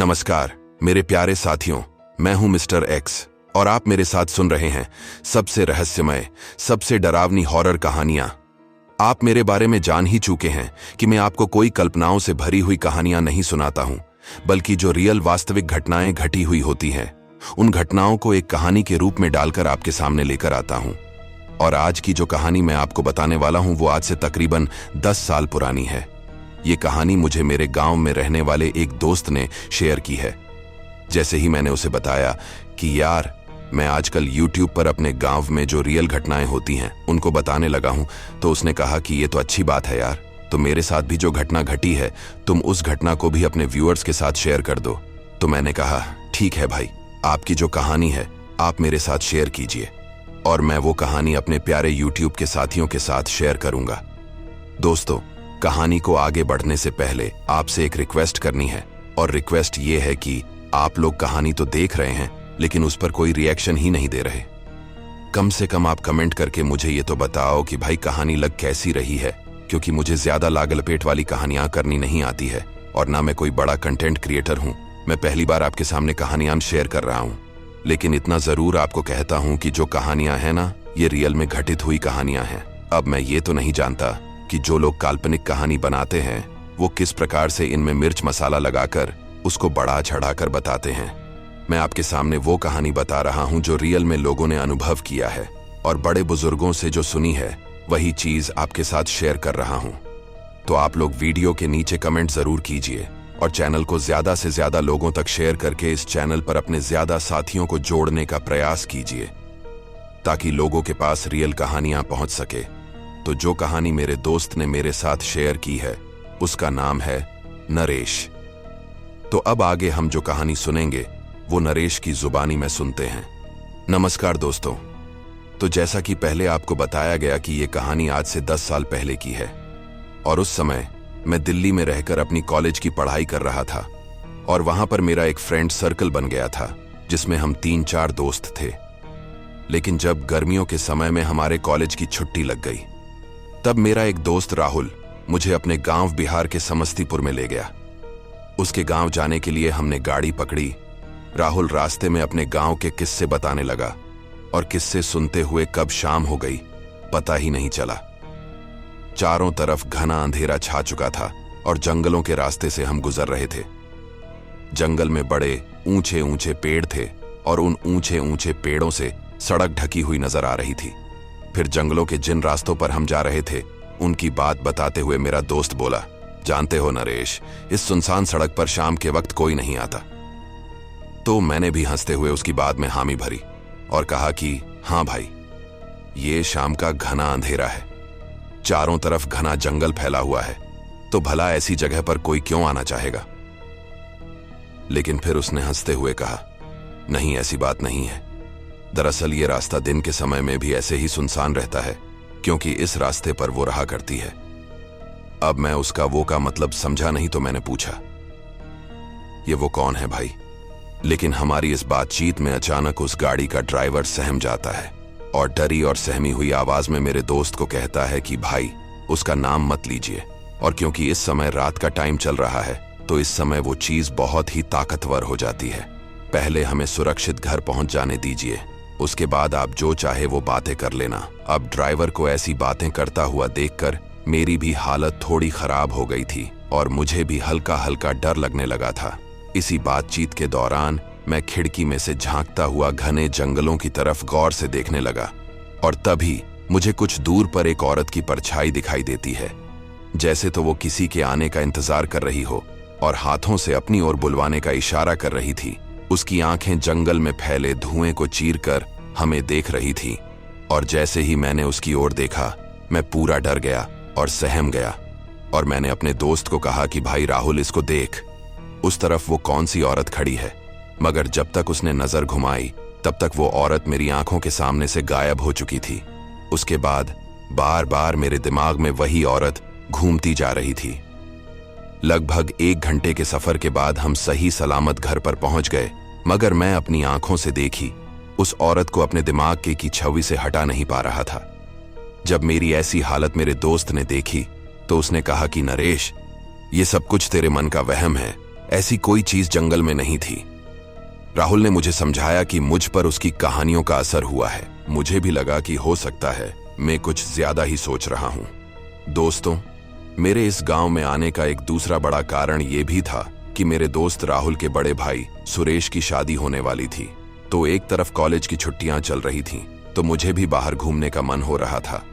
नमस्कार मेरे प्यारे साथियों, मैं हूं मिस्टर एक्स और आप मेरे साथ सुन रहे हैं सबसे रहस्यमय, सबसे डरावनी हॉरर कहानियां। आप मेरे बारे में जान ही चुके हैं कि मैं आपको कोई कल्पनाओं से भरी हुई कहानियां नहीं सुनाता हूं, बल्कि जो रियल वास्तविक घटनाएं घटी हुई होती हैं, उन घटनाओं को एक कहानी के रूप में डालकर आपके सामने लेकर आता हूं। और आज की जो कहानी मैं आपको बताने वाला हूं वो आज से तकरीबन 10 साल पुरानी है। ये कहानी मुझे मेरे गांव में रहने वाले एक दोस्त ने शेयर की है। जैसे ही मैंने उसे बताया कि यार, मैं आजकल YouTube पर अपने गांव में जो रियल घटनाएं होती हैं उनको बताने लगा हूं, तो उसने कहा कि ये तो अच्छी बात है यार, तो मेरे साथ भी जो घटना घटी है तुम उस घटना को भी अपने व्यूअर्स के साथ शेयर कर दो। तो मैंने कहा ठीक है भाई, आपकी जो कहानी है आप मेरे साथ शेयर कीजिए और मैं वो कहानी अपने प्यारे YouTube के साथियों के साथ शेयर करूंगा। दोस्तों, कहानी को आगे बढ़ने से पहले आपसे एक रिक्वेस्ट करनी है, और रिक्वेस्ट ये है कि आप लोग कहानी तो देख रहे हैं लेकिन उस पर कोई रिएक्शन ही नहीं दे रहे। कम से कम आप कमेंट करके मुझे ये तो बताओ कि भाई कहानी लग कैसी रही है, क्योंकि मुझे ज्यादा लाग लपेट वाली कहानियां करनी नहीं आती है और ना मैं कोई बड़ा कंटेंट क्रिएटर हूं। मैं पहली बार आपके सामने कहानियां शेयर कर रहा हूं, लेकिन इतना जरूर आपको कहता हूं कि जो कहानियां हैं ना, ये रियल में घटित हुई कहानियां हैं। अब मैं ये तो नहीं जानता कि जो लोग काल्पनिक कहानी बनाते हैं वो किस प्रकार से इनमें मिर्च मसाला लगाकर उसको बढ़ा चढ़ाकर बताते हैं। मैं आपके सामने वो कहानी बता रहा हूं जो रियल में लोगों ने अनुभव किया है और बड़े बुजुर्गों से जो सुनी है वही चीज आपके साथ शेयर कर रहा हूं। तो आप लोग वीडियो के नीचे कमेंट जरूर कीजिए और चैनल को ज्यादा से ज्यादा लोगों तक शेयर करके इस चैनल पर अपने ज्यादा साथियों को जोड़ने का प्रयास कीजिए ताकि लोगों के पास रियल कहानियां पहुंच सके। तो जो कहानी मेरे दोस्त ने मेरे साथ शेयर की है उसका नाम है नरेश। तो अब आगे हम जो कहानी सुनेंगे वो नरेश की जुबानी में सुनते हैं। नमस्कार दोस्तों, तो जैसा कि पहले आपको बताया गया कि ये कहानी आज से 10 साल पहले की है और उस समय मैं दिल्ली में रहकर अपनी कॉलेज की पढ़ाई कर रहा था और वहां पर मेरा एक फ्रेंड सर्कल बन गया था जिसमें हम 3-4 दोस्त थे। लेकिन जब गर्मियों के समय में हमारे कॉलेज की छुट्टी लग गई, तब मेरा एक दोस्त राहुल मुझे अपने गांव बिहार के समस्तीपुर में ले गया। उसके गांव जाने के लिए हमने गाड़ी पकड़ी। राहुल रास्ते में अपने गांव के किस्से बताने लगा और किस्से सुनते हुए कब शाम हो गई पता ही नहीं चला। चारों तरफ घना अंधेरा छा चुका था और जंगलों के रास्ते से हम गुजर रहे थे। जंगल में बड़े ऊंचे ऊंचे पेड़ थे और उन ऊंचे ऊंचे पेड़ों से सड़क ढकी हुई नजर आ रही थी। फिर जंगलों के जिन रास्तों पर हम जा रहे थे उनकी बात बताते हुए मेरा दोस्त बोला, जानते हो नरेश, इस सुनसान सड़क पर शाम के वक्त कोई नहीं आता। तो मैंने भी हंसते हुए उसकी बात में हामी भरी और कहा कि हाँ भाई, ये शाम का घना अंधेरा है, चारों तरफ घना जंगल फैला हुआ है, तो भला ऐसी जगह पर कोई क्यों आना चाहेगा। लेकिन फिर उसने हंसते हुए कहा, नहीं, ऐसी बात नहीं है। दरअसल ये रास्ता दिन के समय में भी ऐसे ही सुनसान रहता है, क्योंकि इस रास्ते पर वो रहा करती है। अब मैं उसका वो का मतलब समझा नहीं तो मैंने पूछा, ये वो कौन है भाई? लेकिन हमारी इस बातचीत में अचानक उस गाड़ी का ड्राइवर सहम जाता है और डरी और सहमी हुई आवाज में मेरे दोस्त को कहता है कि भाई, उसका नाम मत लीजिए, और क्योंकि इस समय रात का टाइम चल रहा है तो इस समय वो चीज बहुत ही ताकतवर हो जाती है। पहले हमें सुरक्षित घर पहुंच जाने दीजिए, उसके बाद आप जो चाहे वो बातें कर लेना। अब ड्राइवर को ऐसी बातें करता हुआ देखकर मेरी भी हालत थोड़ी खराब हो गई थी और मुझे भी हल्का हल्का डर लगने लगा था। इसी बातचीत के दौरान मैं खिड़की में से झांकता हुआ घने जंगलों की तरफ गौर से देखने लगा और तभी मुझे कुछ दूर पर एक औरत की परछाई दिखाई देती है, जैसे तो वो किसी के आने का इंतजार कर रही हो और हाथों से अपनी ओर बुलवाने का इशारा कर रही थी। उसकी आंखें जंगल में फैले धुएं को चीरकर हमें देख रही थी और जैसे ही मैंने उसकी ओर देखा मैं पूरा डर गया और सहम गया और मैंने अपने दोस्त को कहा कि भाई राहुल, इसको देख, उस तरफ वो कौन सी औरत खड़ी है। मगर जब तक उसने नजर घुमाई तब तक वो औरत मेरी आंखों के सामने से गायब हो चुकी थी। उसके बाद बार बार मेरे दिमाग में वही औरत घूमती जा रही थी। लगभग 1 घंटे के सफर के बाद हम सही सलामत घर पर पहुंच गए, मगर मैं अपनी आंखों से देखी उस औरत को अपने दिमाग की छवि से हटा नहीं पा रहा था। जब मेरी ऐसी हालत मेरे दोस्त ने देखी तो उसने कहा कि नरेश, ये सब कुछ तेरे मन का वहम है ऐसी कोई चीज जंगल में नहीं थी। राहुल ने मुझे समझाया कि मुझ पर उसकी कहानियों का असर हुआ है। मुझे भी लगा कि हो सकता है मैं कुछ ज्यादा ही सोच रहा हूं। दोस्तों, मेरे इस गांव में आने का एक दूसरा बड़ा कारण यह भी था कि मेरे दोस्त राहुल के बड़े भाई सुरेश की शादी होने वाली थी। तो एक तरफ कॉलेज की छुट्टियां चल रही थीं, तो मुझे भी बाहर घूमने का मन हो रहा था।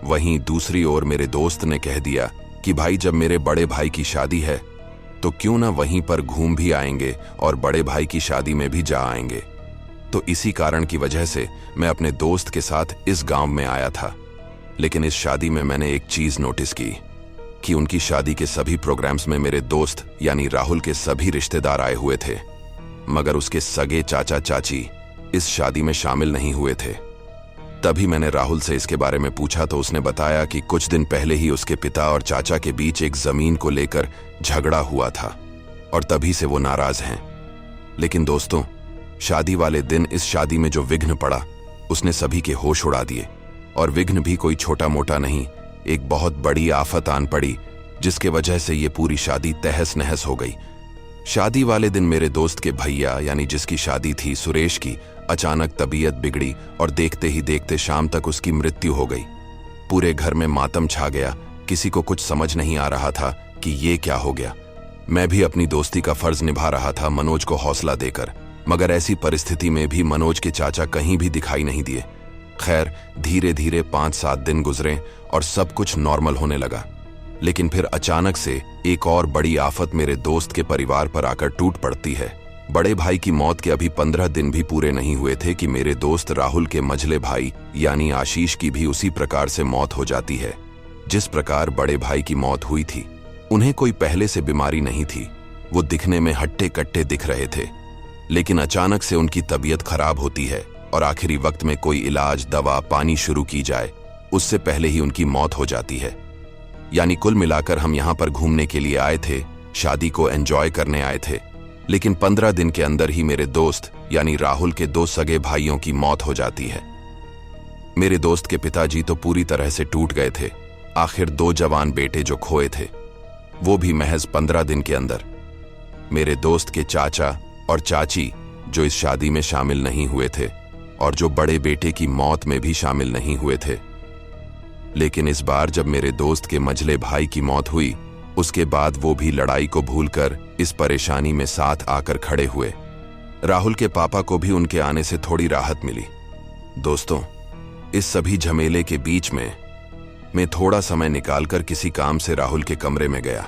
वहीं दूसरी ओर मेरे दोस्त ने कह दिया कि भाई, जब मेरे बड़े भाई की शादी है तो क्यों ना वहीं पर घूम भी आएंगे और बड़े भाई की शादी में भी जा आएंगे। तो इसी कारण की वजह से मैं अपने दोस्त के साथ इस गांव में आया था। लेकिन इस शादी में मैंने एक चीज नोटिस की कि उनकी शादी के सभी प्रोग्राम्स में मेरे दोस्त यानी राहुल के सभी रिश्तेदार आए हुए थे, मगर उसके सगे चाचा चाची इस शादी में शामिल नहीं हुए थे। तभी मैंने राहुल से इसके बारे में पूछा तो उसने बताया कि कुछ दिन पहले ही उसके पिता और चाचा के बीच एक जमीन को लेकर झगड़ा हुआ था और तभी से वो नाराज हैं। लेकिन दोस्तों, शादी वाले दिन इस शादी में जो विघ्न पड़ा उसने सभी के होश उड़ा दिए। और विघ्न भी कोई छोटा मोटा नहीं, एक बहुत बड़ी आफत आन पड़ी जिसके वजह से ये पूरी शादी तहस नहस हो गई। शादी वाले दिन मेरे दोस्त के भैया यानी जिसकी शादी थी सुरेश की अचानक तबीयत बिगड़ी और देखते ही देखते शाम तक उसकी मृत्यु हो गई। पूरे घर में मातम छा गया। किसी को कुछ समझ नहीं आ रहा था कि ये क्या हो गया। मैं भी अपनी दोस्ती का फर्ज निभा रहा था मनोज को हौसला देकर, मगर ऐसी परिस्थिति में भी मनोज के चाचा कहीं भी दिखाई नहीं दिए। खैर, धीरे धीरे 5-7 दिन गुजरे और सब कुछ नॉर्मल होने लगा। लेकिन फिर अचानक से एक और बड़ी आफत मेरे दोस्त के परिवार पर आकर टूट पड़ती है। बड़े भाई की मौत के अभी 15 दिन भी पूरे नहीं हुए थे कि मेरे दोस्त राहुल के मझले भाई यानी आशीष की भी उसी प्रकार से मौत हो जाती है जिस प्रकार बड़े भाई की मौत हुई थी। उन्हें कोई पहले से बीमारी नहीं थी, वो दिखने में हट्टे कट्टे दिख रहे थे, लेकिन अचानक से उनकी तबीयत खराब होती है और आखिरी वक्त में कोई इलाज, दवा, पानी शुरू की जाए उससे पहले ही उनकी मौत हो जाती है। यानी कुल मिलाकर हम यहाँ पर घूमने के लिए आए थे, शादी को एंजॉय करने आए थे, लेकिन 15 दिन के अंदर ही मेरे दोस्त यानी राहुल के 2 सगे भाइयों की मौत हो जाती है। मेरे दोस्त के पिताजी तो पूरी तरह से टूट गए थे। आखिर 2 जवान बेटे जो खोए थे वो भी महज 15 दिन के अंदर। मेरे दोस्त के चाचा और चाची जो इस शादी में शामिल नहीं हुए थे और जो बड़े बेटे की मौत में भी शामिल नहीं हुए थे। लेकिन इस बार जब मेरे दोस्त के मझले भाई की मौत हुई उसके बाद वो भी लड़ाई को भूलकर इस परेशानी में साथ आकर खड़े हुए। राहुल के पापा को भी उनके आने से थोड़ी राहत मिली। दोस्तों, इस सभी झमेले के बीच में मैं थोड़ा समय निकालकर किसी काम से राहुल के कमरे में गया।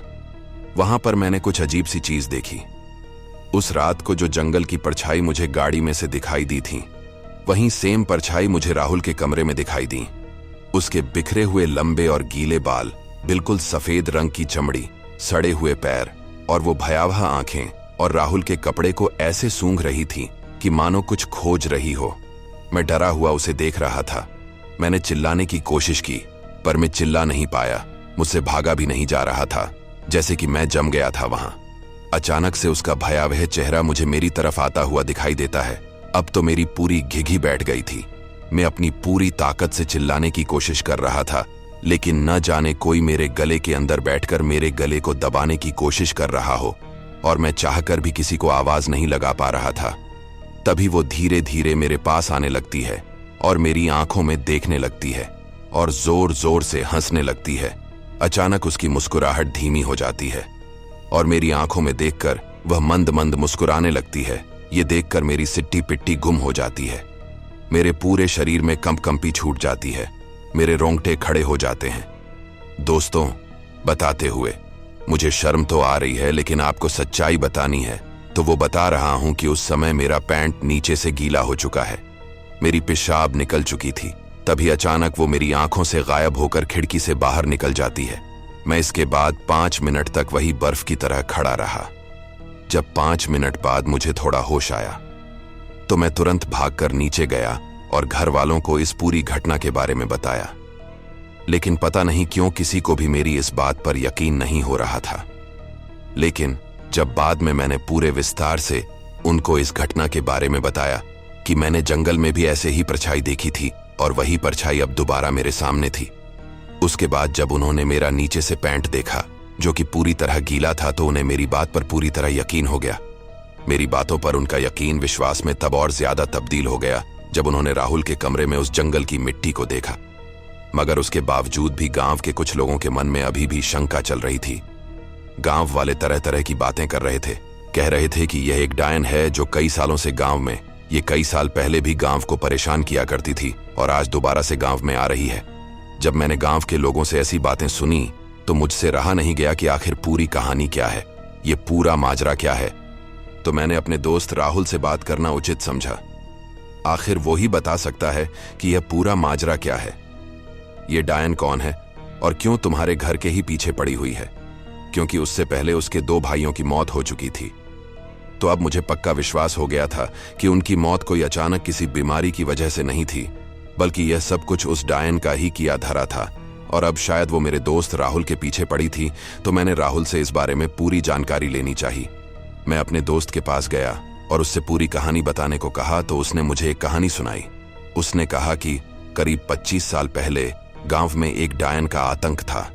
वहां पर मैंने कुछ अजीब सी चीज देखी। उस रात को जो जंगल की परछाई मुझे गाड़ी में से दिखाई दी थी, वहीं सेम परछाई मुझे राहुल के कमरे में दिखाई दी। उसके बिखरे हुए लंबे और गीले बाल, बिल्कुल सफेद रंग की चमड़ी, सड़े हुए पैर और वो भयावह आंखें और राहुल के कपड़े को ऐसे सूंघ रही थी कि मानो कुछ खोज रही हो। मैं डरा हुआ उसे देख रहा था। मैंने चिल्लाने की कोशिश की पर मैं चिल्ला नहीं पाया। मुझसे भागा भी नहीं जा रहा था, जैसे कि मैं जम गया था वहां। अचानक से उसका भयावह चेहरा मुझे मेरी तरफ आता हुआ दिखाई देता है। अब तो मेरी पूरी घिघी बैठ गई थी। मैं अपनी पूरी ताकत से चिल्लाने की कोशिश कर रहा था, लेकिन न जाने कोई मेरे गले के अंदर बैठकर मेरे गले को दबाने की कोशिश कर रहा हो और मैं चाहकर भी किसी को आवाज नहीं लगा पा रहा था। तभी वो धीरे धीरे मेरे पास आने लगती है और मेरी आंखों में देखने लगती है और जोर जोर से हंसने लगती है। अचानक उसकी मुस्कुराहट धीमी हो जाती है और मेरी आंखों में देखकर वह मंद मंद मुस्कुराने लगती है। ये देखकर मेरी सिट्टी पिट्टी गुम हो जाती है। मेरे पूरे शरीर में कंपकंपी छूट जाती है। मेरे रोंगटे खड़े हो जाते हैं। दोस्तों, बताते हुए मुझे शर्म तो आ रही है, लेकिन आपको सच्चाई बतानी है तो वो बता रहा हूं कि उस समय मेरा पैंट नीचे से गीला हो चुका है। मेरी पेशाब निकल चुकी थी। तभी अचानक वो मेरी आंखों से गायब होकर खिड़की से बाहर निकल जाती है। मैं इसके बाद 5 मिनट तक वही बर्फ की तरह खड़ा रहा। जब 5 मिनट बाद मुझे थोड़ा होश आया तो मैं तुरंत भागकर नीचे गया और घर वालों को इस पूरी घटना के बारे में बताया। लेकिन पता नहीं क्यों किसी को भी मेरी इस बात पर यकीन नहीं हो रहा था। लेकिन जब बाद में मैंने पूरे विस्तार से उनको इस घटना के बारे में बताया कि मैंने जंगल में भी ऐसे ही परछाई देखी थी और वही परछाई अब दोबारा मेरे सामने थी, उसके बाद जब उन्होंने मेरा नीचे से पैंट देखा जो कि पूरी तरह गीला था, तो उन्हें मेरी बात पर पूरी तरह यकीन हो गया। मेरी बातों पर उनका यकीन विश्वास में तब और ज्यादा तब्दील हो गया जब उन्होंने राहुल के कमरे में उस जंगल की मिट्टी को देखा। मगर उसके बावजूद भी गांव के कुछ लोगों के मन में अभी भी शंका चल रही थी। गांव वाले तरह तरह की बातें कर रहे थे। कह रहे थे कि यह एक डायन है जो कई सालों से गांव में, ये कई साल पहले भी गांव को परेशान किया करती थी और आज दोबारा से गांव में आ रही है। जब मैंने गांव के लोगों से ऐसी बातें सुनी तो मुझसे रहा नहीं गया कि आखिर पूरी कहानी क्या है, ये पूरा माजरा क्या है। तो मैंने अपने दोस्त राहुल से बात करना उचित समझा। आखिर वो ही बता सकता है कि यह पूरा माजरा क्या है। ये डायन कौन है और क्यों तुम्हारे घर के ही पीछे पड़ी हुई है, क्योंकि उससे पहले उसके 2 भाइयों की मौत हो चुकी थी। तो अब मुझे पक्का विश्वास हो गया था कि उनकी मौत कोई अचानक किसी बीमारी की वजह से नहीं थी, बल्कि यह सब कुछ उस डायन का ही किया धरा था। और अब शायद वो मेरे दोस्त राहुल के पीछे पड़ी थी, तो मैंने राहुल से इस बारे में पूरी जानकारी लेनी चाहिए। मैं अपने दोस्त के पास गया और उससे पूरी कहानी बताने को कहा तो उसने मुझे एक कहानी सुनाई। उसने कहा कि करीब 25 साल पहले गांव में एक डायन का आतंक था।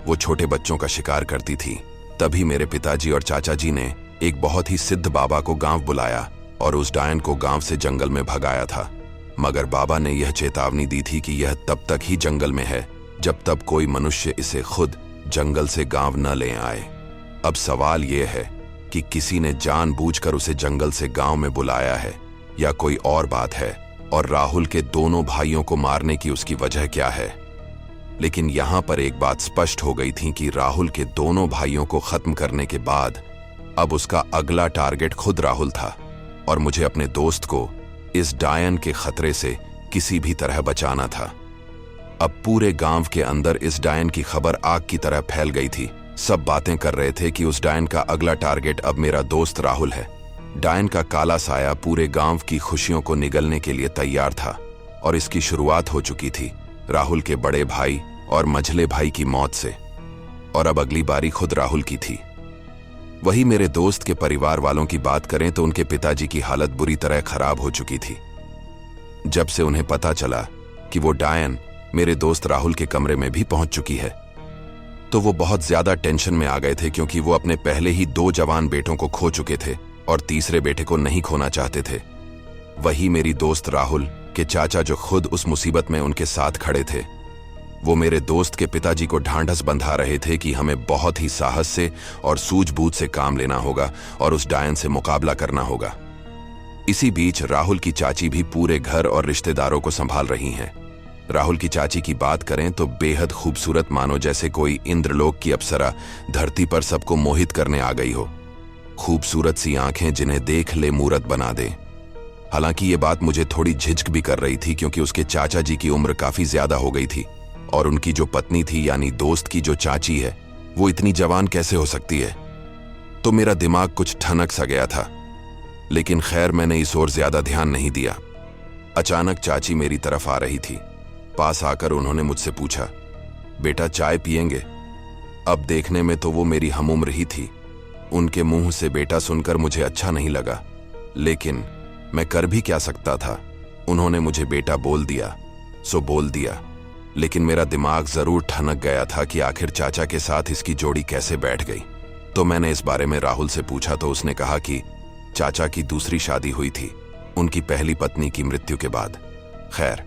वो छोटे बच्चों का शिकार करती थी। तभी मेरे पिताजी और चाचा जी ने एक बहुत ही सिद्ध बाबा को गांव बुलाया और उस डायन को गांव से जंगल में भगाया था। मगर बाबा ने यह चेतावनी दी थी कि यह तब तक ही जंगल में है जब तक कोई मनुष्य इसे खुद जंगल से गांव न ले आए। अब सवाल यह है कि किसी ने जानबूझकर उसे जंगल से गांव में बुलाया है या कोई और बात है, और राहुल के दोनों भाइयों को मारने की उसकी वजह क्या है। लेकिन यहां पर एक बात स्पष्ट हो गई थी कि राहुल के दोनों भाइयों को खत्म करने के बाद अब उसका अगला टारगेट खुद राहुल था और मुझे अपने दोस्त को इस डायन के खतरे से किसी भी तरह बचाना था। अब पूरे गांव के अंदर इस डायन की खबर आग की तरह फैल गई थी। सब बातें कर रहे थे कि उस डायन का अगला टारगेट अब मेरा दोस्त राहुल है। डायन का काला साया पूरे गांव की खुशियों को निगलने के लिए तैयार था और इसकी शुरुआत हो चुकी थी राहुल के बड़े भाई और मझले भाई की मौत से। और अब अगली बारी खुद राहुल की थी। वही मेरे दोस्त के परिवार वालों की बात करें तो उनके पिताजी की हालत बुरी तरह खराब हो चुकी थी। जब से उन्हें पता चला कि वो डायन मेरे दोस्त राहुल के कमरे में भी पहुंच चुकी है, तो वो बहुत ज्यादा टेंशन में आ गए थे, क्योंकि वो अपने पहले ही 2 जवान बेटों को खो चुके थे और तीसरे बेटे को नहीं खोना चाहते थे। वही मेरी दोस्त राहुल के चाचा जो खुद उस मुसीबत में उनके साथ खड़े थे, वो मेरे दोस्त के पिताजी को ढांढस बंधा रहे थे कि हमें बहुत ही साहस से और सूझबूझ से काम लेना होगा और उस डायन से मुकाबला करना होगा। इसी बीच राहुल की चाची भी पूरे घर और रिश्तेदारों को संभाल रही हैं। राहुल की चाची की बात करें तो बेहद खूबसूरत, मानो जैसे कोई इंद्रलोक की अप्सरा धरती पर सबको मोहित करने आ गई हो। खूबसूरत सी आंखें जिन्हें देख ले मूरत बना दे। हालांकि ये बात मुझे थोड़ी झिझक भी कर रही थी, क्योंकि उसके चाचा जी की उम्र काफी ज्यादा हो गई थी और उनकी जो पत्नी थी यानी दोस्त की जो चाची है, वो इतनी जवान कैसे हो सकती है। तो मेरा दिमाग कुछ ठनक सा गया था, लेकिन खैर मैंने इस ओर ज्यादा ध्यान नहीं दिया। अचानक चाची मेरी तरफ आ रही थी। पास आकर उन्होंने मुझसे पूछा, बेटा चाय पिएंगे? अब देखने में तो वो मेरी हमउम्र ही थी। उनके मुंह से बेटा सुनकर मुझे अच्छा नहीं लगा, लेकिन मैं कर भी क्या सकता था। उन्होंने मुझे बेटा बोल दिया सो बोल दिया, लेकिन मेरा दिमाग जरूर ठनक गया था कि आखिर चाचा के साथ इसकी जोड़ी कैसे बैठ गई। तो मैंने इस बारे में राहुल से पूछा तो उसने कहा कि चाचा की दूसरी शादी हुई थी उनकी पहली पत्नी की मृत्यु के बाद। खैर,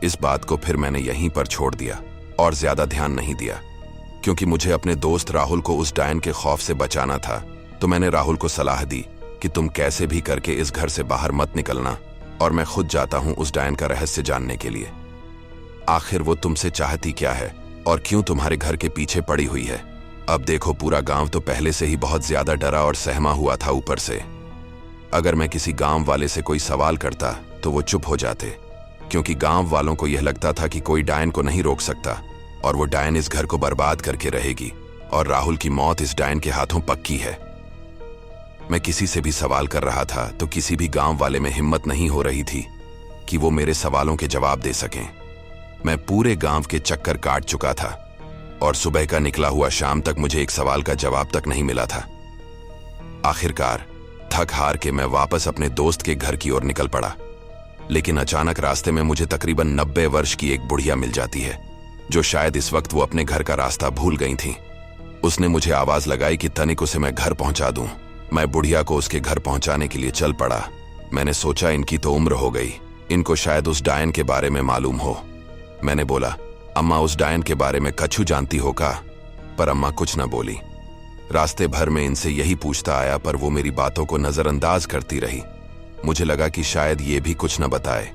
इस बात को फिर मैंने यहीं पर छोड़ दिया और ज्यादा ध्यान नहीं दिया, क्योंकि मुझे अपने दोस्त राहुल को उस डायन के खौफ से बचाना था। तो मैंने राहुल को सलाह दी कि तुम कैसे भी करके इस घर से बाहर मत निकलना और मैं खुद जाता हूं उस डायन का रहस्य जानने के लिए। आखिर वो तुमसे चाहती क्या है और क्यों तुम्हारे घर के पीछे पड़ी हुई है। अब देखो, पूरा गांव तो पहले से ही बहुत ज्यादा डरा और सहमा हुआ था। ऊपर से अगर मैं किसी गांव वाले से कोई सवाल करता तो वो चुप हो जाते, क्योंकि गांव वालों को यह लगता था कि कोई डायन को नहीं रोक सकता और वो डायन इस घर को बर्बाद करके रहेगी और राहुल की मौत इस डायन के हाथों पक्की है। मैं किसी से भी सवाल कर रहा था तो किसी भी गांव वाले में हिम्मत नहीं हो रही थी कि वो मेरे सवालों के जवाब दे सकें। मैं पूरे गांव के चक्कर काट चुका था और सुबह का निकला हुआ शाम तक मुझे एक सवाल का जवाब तक नहीं मिला था। आखिरकार थक हार के मैं वापस अपने दोस्त के घर की ओर निकल पड़ा, लेकिन अचानक रास्ते में मुझे तकरीबन 90 वर्ष की एक बुढ़िया मिल जाती है, जो शायद इस वक्त वो अपने घर का रास्ता भूल गई थी। उसने मुझे आवाज लगाई कि तनिक उसे मैं घर पहुंचा दूं। मैं बुढ़िया को उसके घर पहुंचाने के लिए चल पड़ा। मैंने सोचा इनकी तो उम्र हो गई, इनको शायद उस डायन के बारे में मालूम हो। मैंने बोला, अम्मा उस डायन के बारे में कछु जानती हो का? पर अम्मा कुछ न बोली। रास्ते भर में इनसे यही पूछता आया, पर वो मेरी बातों को नजरअंदाज करती रही। मुझे लगा कि शायद ये भी कुछ न बताए।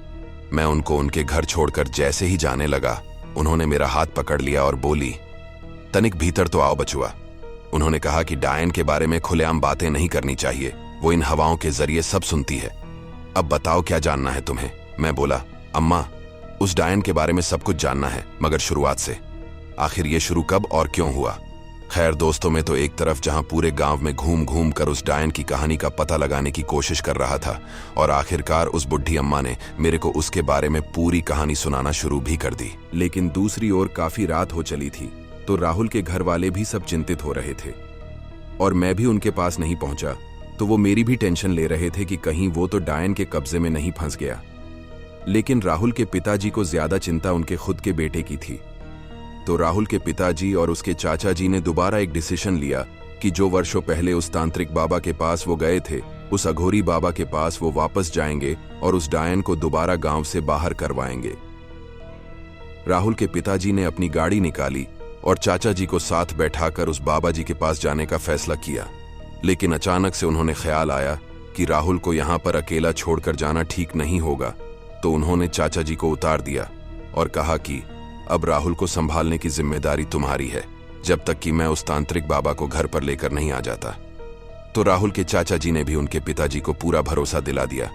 मैं उनको उनके घर छोड़कर जैसे ही जाने लगा, उन्होंने मेरा हाथ पकड़ लिया और बोली, तनिक भीतर तो आओ बचुआ। उन्होंने कहा कि डायन के बारे में खुलेआम बातें नहीं करनी चाहिए, वो इन हवाओं के जरिए सब सुनती है। अब बताओ क्या जानना है तुम्हें? मैं बोला, अम्मा उस डायन के बारे में सब कुछ जानना है, मगर शुरुआत से। आखिर ये शुरू कब और क्यों हुआ? खैर दोस्तों, में तो एक तरफ जहां पूरे गांव में घूम घूम कर उस डायन की कहानी का पता लगाने की कोशिश कर रहा था, और आखिरकार उस बुढ़ी अम्मा ने मेरे को उसके बारे में पूरी कहानी सुनाना शुरू भी कर दी। लेकिन दूसरी ओर काफी रात हो चली थी, तो राहुल के घर वाले भी सब चिंतित हो रहे थे, और मैं भी उनके पास नहीं पहुंचा, तो वो मेरी भी टेंशन ले रहे थे कि कहीं वो तो डायन के कब्जे में नहीं फंस गया। लेकिन राहुल के पिताजी को ज्यादा चिंता उनके खुद के बेटे की थी। तो राहुल के पिताजी और उसके चाचा जी ने दोबारा एक डिसीजन लिया कि जो वर्षों पहले उस तांत्रिक बाबा के पास वो गए थे, उस अघोरी बाबा के पास वो वापस जाएंगे और उस डायन को दोबारा गांव से बाहर करवाएंगे। राहुल के पिताजी ने अपनी गाड़ी निकाली और चाचा जी को साथ बैठाकर उस बाबा जी के पास जाने का फैसला किया। लेकिन अचानक से उन्होंने ख्याल आया कि राहुल को यहां पर अकेला छोड़कर जाना ठीक नहीं होगा, तो उन्होंने चाचा जी को उतार दिया और कहा कि अब राहुल को संभालने की जिम्मेदारी तुम्हारी है, जब तक कि मैं उस तांत्रिक बाबा को घर पर लेकर नहीं आ जाता। तो राहुल के चाचा जी ने भी उनके पिताजी को पूरा भरोसा दिला दिया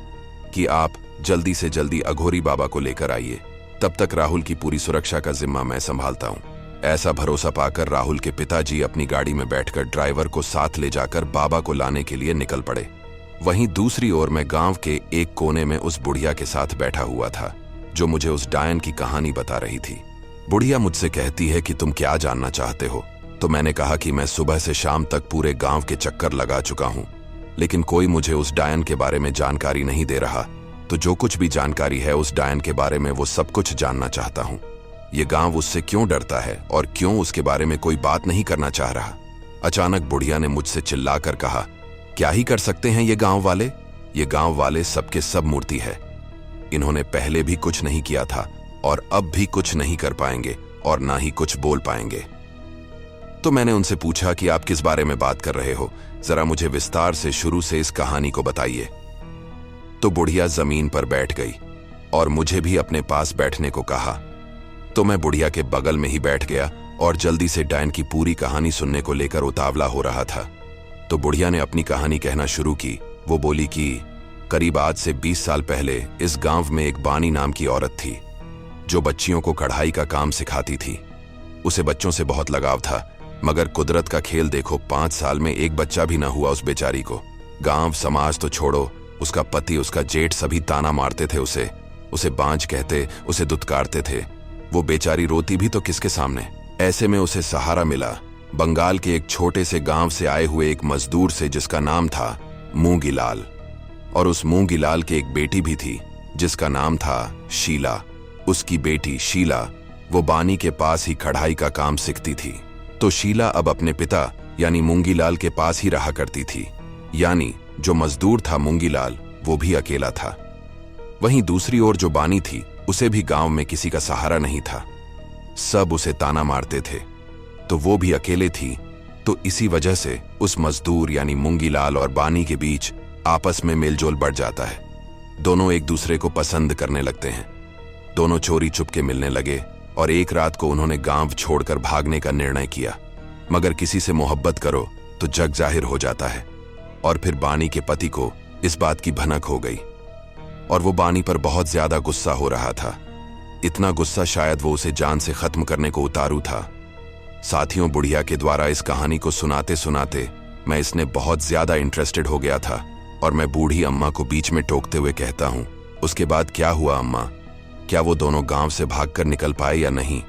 कि आप जल्दी से जल्दी अघोरी बाबा को लेकर आइए, तब तक राहुल की पूरी सुरक्षा का जिम्मा मैं संभालता हूं। ऐसा भरोसा पाकर राहुल के पिताजी अपनी गाड़ी में बैठकर ड्राइवर को साथ ले जाकर बाबा को लाने के लिए निकल पड़े। वहीं दूसरी ओर मैं गांव के एक कोने में उस बुढ़िया के साथ बैठा हुआ था, जो मुझे उस डायन की कहानी बता रही थी। बुढ़िया मुझसे कहती है कि तुम क्या जानना चाहते हो? तो मैंने कहा कि मैं सुबह से शाम तक पूरे गांव के चक्कर लगा चुका हूं, लेकिन कोई मुझे उस डायन के बारे में जानकारी नहीं दे रहा। तो जो कुछ भी जानकारी है उस डायन के बारे में, वो सब कुछ जानना चाहता हूं। ये गांव उससे क्यों डरता है और क्यों उसके बारे में कोई बात नहीं करना चाह रहा? अचानक बुढ़िया ने मुझसे चिल्लाकर कहा, क्या ही कर सकते हैं ये गांव वाले? ये गांव वाले सबके सब मूर्ति है। इन्होंने पहले भी कुछ नहीं किया था और अब भी कुछ नहीं कर पाएंगे और ना ही कुछ बोल पाएंगे। तो मैंने उनसे पूछा कि आप किस बारे में बात कर रहे हो, जरा मुझे विस्तार से शुरू से इस कहानी को बताइए। तो बुढ़िया जमीन पर बैठ गई और मुझे भी अपने पास बैठने को कहा। तो मैं बुढ़िया के बगल में ही बैठ गया और जल्दी से डायन की पूरी कहानी सुनने को लेकर उतावला हो रहा था। तो बुढ़िया ने अपनी कहानी कहना शुरू की। वो बोली कि करीब आज से 20 साल पहले इस गांव में एक बानी नाम की औरत थी, जो बच्चियों को कढ़ाई का काम सिखाती थी। उसे बच्चों से बहुत लगाव था, मगर कुदरत का खेल देखो, 5 साल में एक बच्चा भी ना हुआ उस बेचारी को। गांव समाज तो छोड़ो, उसका पति, उसका जेठ सभी ताना मारते थे उसे बांझ कहते, उसे दुत्कारते थे। वो बेचारी रोती भी तो किसके सामने? ऐसे में उसे सहारा मिला बंगाल के एक छोटे से गांव से आए हुए एक मजदूर से, जिसका नाम था मूंगीलाल। और उस मूंगीलाल की एक बेटी भी थी, जिसका नाम था शीला। उसकी बेटी शीला वो बानी के पास ही कढ़ाई का काम सीखती थी। तो शीला अब अपने पिता यानी मूंगीलाल के पास ही रहा करती थी, यानी जो मजदूर था मूंगीलाल, वो भी अकेला था। वहीं दूसरी ओर जो बानी थी, उसे भी गांव में किसी का सहारा नहीं था। सब उसे ताना मारते थे, तो वो भी अकेले थी। तो इसी वजह से उस मजदूर यानी मूंगीलाल और बानी के बीच आपस में मेलजोल बढ़ जाता है। दोनों एक दूसरे को पसंद करने लगते हैं। दोनों चोरी चुपके मिलने लगे और एक रात को उन्होंने गांव छोड़कर भागने का निर्णय किया। मगर किसी से मोहब्बत करो तो जग जाहिर हो जाता है। और फिर बानी के पति को इस बात की भनक हो गई और वो बानी पर बहुत ज्यादा गुस्सा हो रहा था। इतना गुस्सा शायद वो उसे जान से खत्म करने को उतारू था। साथियों, बुढ़िया के द्वारा इस कहानी को सुनाते सुनाते मैं इसने बहुत ज्यादा इंटरेस्टेड हो गया था और मैं बूढ़ी अम्मा को बीच में टोकते हुए कहता हूं, उसके बाद क्या हुआ अम्मा? क्या वो दोनों गांव से भागकर निकल पाए या नहीं?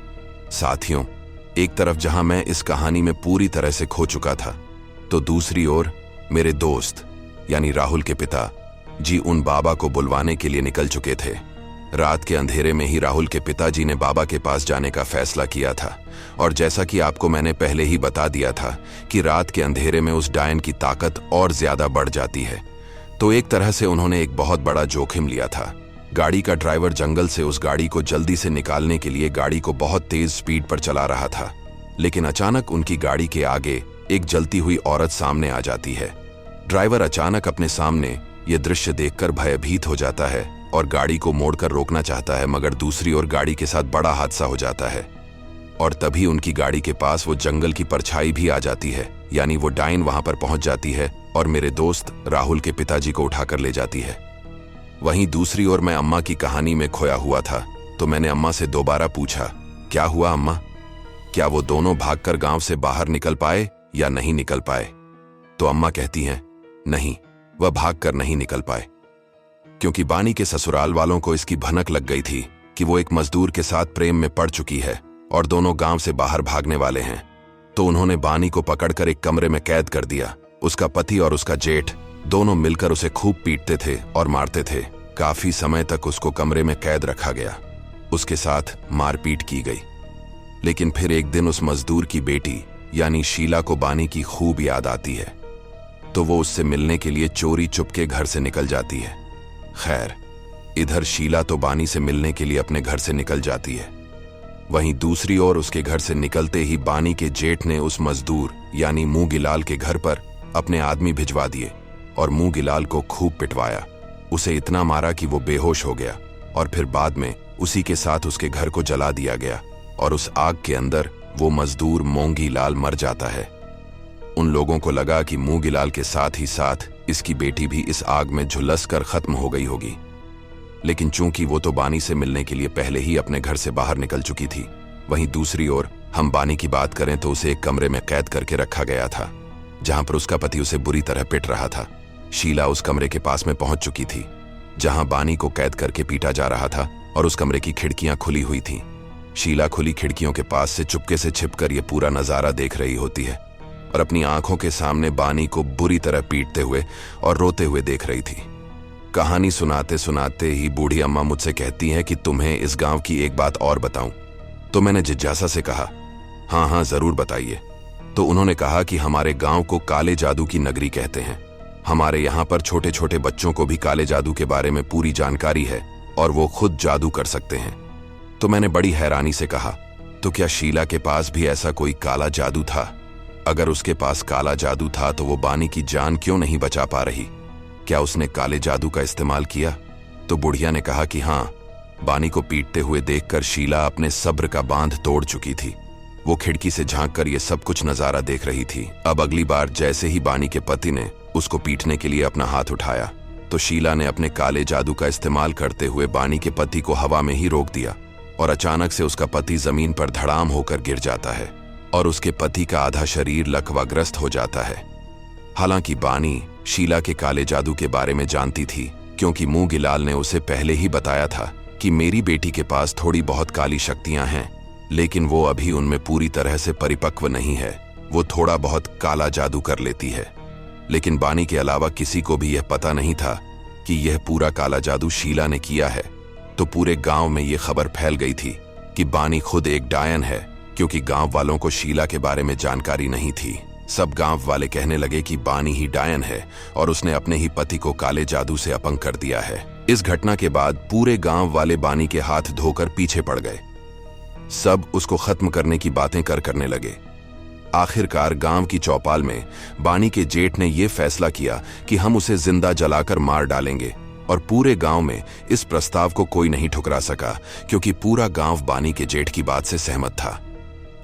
साथियों, एक तरफ जहां मैं इस कहानी में पूरी तरह से खो चुका था, तो दूसरी ओर मेरे दोस्त यानी राहुल के पिता जी उन बाबा को बुलवाने के लिए निकल चुके थे। रात के अंधेरे में ही राहुल के पिताजी ने बाबा के पास जाने का फैसला किया था। और जैसा कि आपको मैंने पहले ही बता दिया था कि रात के अंधेरे में उस डायन की ताकत और ज्यादा बढ़ जाती है, तो एक तरह से उन्होंने एक बहुत बड़ा जोखिम लिया था। गाड़ी का ड्राइवर जंगल से उस गाड़ी को जल्दी से निकालने के लिए गाड़ी को बहुत तेज स्पीड पर चला रहा था, लेकिन अचानक उनकी गाड़ी के आगे एक जलती हुई औरत सामने आ जाती है। ड्राइवर अचानक अपने सामने ये दृश्य देखकर भयभीत हो जाता है और गाड़ी को मोड़कर रोकना चाहता है, मगर दूसरी ओर गाड़ी के साथ बड़ा हादसा हो जाता है और तभी उनकी गाड़ी के पास वो जंगल की परछाई भी आ जाती है, यानी वो डायन वहां पर पहुंच जाती है और मेरे दोस्त राहुल के पिताजी को उठाकर ले जाती है। वहीं दूसरी ओर मैं अम्मा की कहानी में खोया हुआ था, तो मैंने अम्मा से दोबारा पूछा, क्या हुआ अम्मा? क्या वो दोनों भागकर गांव से बाहर निकल पाए या नहीं निकल पाए? तो अम्मा कहती हैं, नहीं, वह भागकर नहीं निकल पाए, क्योंकि बानी के ससुराल वालों को इसकी भनक लग गई थी कि वो एक मजदूर के साथ प्रेम में पड़ चुकी है और दोनों गांव से बाहर भागने वाले हैं। तो उन्होंने बानी को पकड़कर एक कमरे में कैद कर दिया। उसका पति और उसका जेठ दोनों मिलकर उसे खूब पीटते थे और मारते थे। काफी समय तक उसको कमरे में कैद रखा गया, उसके साथ मारपीट की गई। लेकिन फिर एक दिन उस मजदूर की बेटी यानी शीला को बानी की खूब याद आती है, तो वो उससे मिलने के लिए चोरी चुपके घर से निकल जाती है। खैर, इधर शीला तो बानी से मिलने के लिए अपने घर से निकल जाती है, वहीं दूसरी ओर उसके घर से निकलते ही बानी के जेठ ने उस मजदूर यानी मूंगीलाल के घर पर अपने आदमी भिजवा दिए और मूंगीलाल को खूब पिटवाया। उसे इतना मारा कि वो बेहोश हो गया और फिर बाद में उसी के साथ उसके घर को जला दिया गया और उस आग के अंदर वो मजदूर मूंगीलाल मर जाता है। उन लोगों को लगा कि मूंगीलाल के साथ ही साथ इसकी बेटी भी इस आग में झुलस कर खत्म हो गई होगी, लेकिन चूंकि वो तो बानी से मिलने के लिए पहले ही अपने घर से बाहर निकल चुकी थी। वहीं दूसरी ओर हम बानी की बात करें तो उसे एक कमरे में कैद करके रखा गया था, जहां पर उसका पति उसे बुरी तरह पिट रहा था। शीला उस कमरे के पास में पहुंच चुकी थी जहां बानी को कैद करके पीटा जा रहा था और उस कमरे की खिड़कियां खुली हुई थीं। शीला खुली खिड़कियों के पास से चुपके से छिपकर यह पूरा नजारा देख रही होती है और अपनी आंखों के सामने बानी को बुरी तरह पीटते हुए और रोते हुए देख रही थी। कहानी सुनाते सुनाते ही बूढ़ी अम्मा मुझसे कहती हैं कि तुम्हें इस गांव की एक बात और बताऊं। तो मैंने जिज्ञासा से कहा, हाँ हाँ जरूर बताइए। तो उन्होंने कहा कि हमारे गांव को काले जादू की नगरी कहते हैं। हमारे यहाँ पर छोटे छोटे बच्चों को भी काले जादू के बारे में पूरी जानकारी है और वो खुद जादू कर सकते हैं। तो मैंने बड़ी हैरानी से कहा, तो क्या शीला के पास भी ऐसा कोई काला जादू था? अगर उसके पास काला जादू था तो वो बानी की जान क्यों नहीं बचा पा रही? क्या उसने काले जादू का इस्तेमाल किया? तो बुढ़िया ने कहा कि हाँ, बानी को पीटते हुए देखकर शीला अपने सब्र का बांध तोड़ चुकी थी। वो खिड़की से झांककर ये सब कुछ नजारा देख रही थी। अब अगली बार जैसे ही बानी के पति ने उसको पीटने के लिए अपना हाथ उठाया तो शीला ने अपने काले जादू का इस्तेमाल करते हुए बानी के पति को हवा में ही रोक दिया और अचानक से उसका पति जमीन पर धड़ाम होकर गिर जाता है और उसके पति का आधा शरीर लकवाग्रस्त हो जाता है। हालांकि बानी शीला के काले जादू के बारे में जानती थी, क्योंकि मूंगीलाल ने उसे पहले ही बताया था कि मेरी बेटी के पास थोड़ी बहुत काली शक्तियां हैं, लेकिन वो अभी उनमें पूरी तरह से परिपक्व नहीं है। वो थोड़ा बहुत काला जादू कर लेती है। लेकिन बानी के अलावा किसी को भी यह पता नहीं था कि यह पूरा काला जादू शीला ने किया है। तो पूरे गांव में यह खबर फैल गई थी कि बानी खुद एक डायन है, क्योंकि गांव वालों को शीला के बारे में जानकारी नहीं थी। सब गांव वाले कहने लगे कि बानी ही डायन है और उसने अपने ही पति को काले जादू से अपंग कर दिया है। इस घटना के बाद पूरे गांव वाले बानी के हाथ धोकर पीछे पड़ गए। सब उसको खत्म करने की बातें करने लगे। आखिरकार गांव की चौपाल में बानी के जेठ ने यह फैसला किया कि हम उसे जिंदा जलाकर मार डालेंगे, और पूरे गांव में इस प्रस्ताव को कोई नहीं ठुकरा सका, क्योंकि पूरा गांव बानी के जेठ की बात से सहमत था।